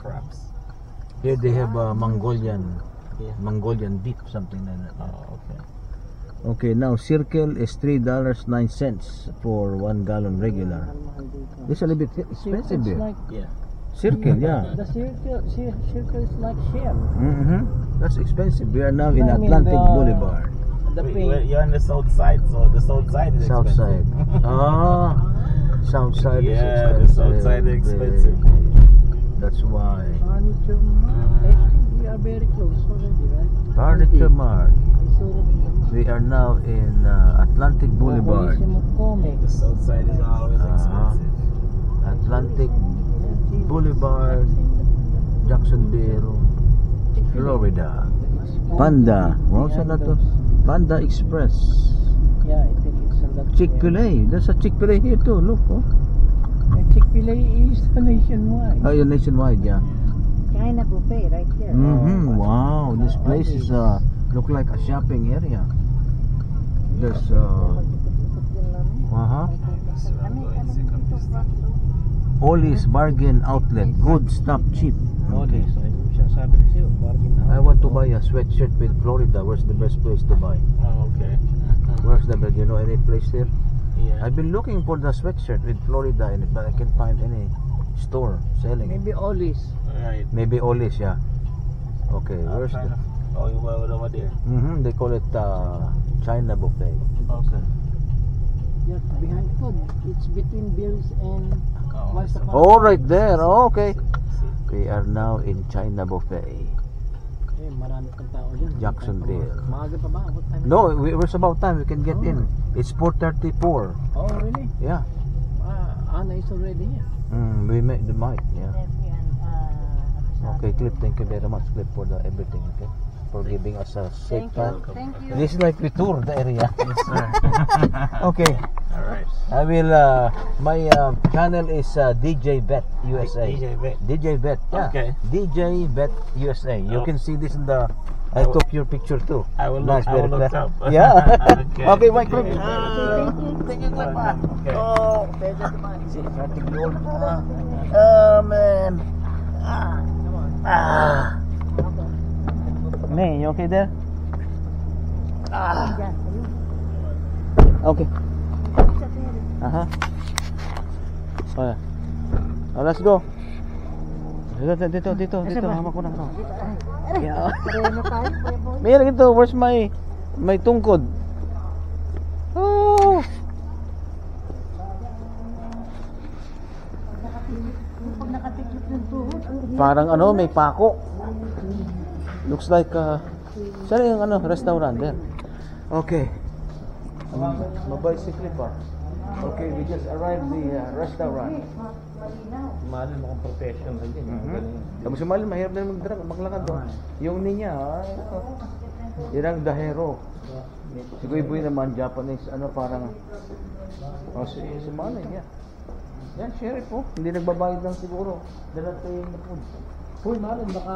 crabs. Here they have Mongolian, Yeah. Mongolian beef, something like that. Oh, okay. Okay, now circle is $3.09 for 1 gallon regular. This is a little bit expensive It's beer. like Yeah. Circle, yeah. the circle is like shell. That's expensive. We are now in I mean, Atlantic the- Boulevard. The Wait, pink. you're on the south side, so the south side is South side. expensive. South side is Yeah, expensive. the south side is expensive. That's why. Furniture Mart. Actually, we are very close already, right? Furniture Mart. It's already We are now in Atlantic Boulevard. Colosseum of The Comics. south side is always expensive. Atlantic Boulevard, Jacksonville, Florida. Panda. Wow, saan na to? Panda Express. Yeah, I think it's on that. Chick-fil-A. There's a Chick-fil-A here too. Look, oh. Chick-fil-A is nationwide. Oh, you're nationwide, yeah. China buffet right there. Wow, this place is look like a shopping area. There's Ollie's Bargain Outlet. Good stuff cheap. Okay, so siya sabi ko sa'yo, bargain I want to buy a sweatshirt with Florida. Where's the best place to buy? Oh, okay. Where's the best? You know any place there? Yeah. I've been looking for the sweatshirt with Florida in it, but I can't find any store selling it. Maybe Ollie's. Right. Maybe Ollie's, yeah. Okay, where's the? Oh, you were over there. They call it China buffet. Okay. Yeah, behind food. It's between Bill's and Once Upon a Oh, Time. right there. Oh, okay. We are now in China buffet. Eh, marami pang tao dyan. Jacksonville. Maaga pa ba? What time? No, it's about time we can get in. It's 4:34. Oh, really? Yeah. Anna is already here. We made the mic. Yeah. Okay, Clip. Thank you very much, Clip, for the everything. Okay, for giving us a safe time. Thank you. This is like we tour the area. Yes, sir. Okay. All right. I will. My channel is DJ Bet USA. DJ Bet. DJ Bet. Yeah. Okay. DJ Bet USA. You Oh. can see this in the. I took your picture too. I will Nice, look, I will very look clear. up. Yeah. Okay. Okay, my Clip. Okay. Thank you, Clip. Okay. Oh, pleasure to meet you. Starting gold. Oh man. May, you okay there? Okay. Oh, let's go. Dito. Hamak ko na to. Yeah. Meron ito. Where's my tungkod? Oh. Parang may pako. Looks like saan yung restaurant there? Okay. Mabicycle pa. Okay, we just arrived the restaurant. Malin mo kung professional din. Tapos si Malin, mahirap na maglakad doon. Yung niya, yun ang dahero. Si Guiboy naman, Japanese, parang, si Malin, yeah. Yan, sheriff po. Hindi nagbabayad lang siguro. Dala tayo yung food. Uy, Malin, baka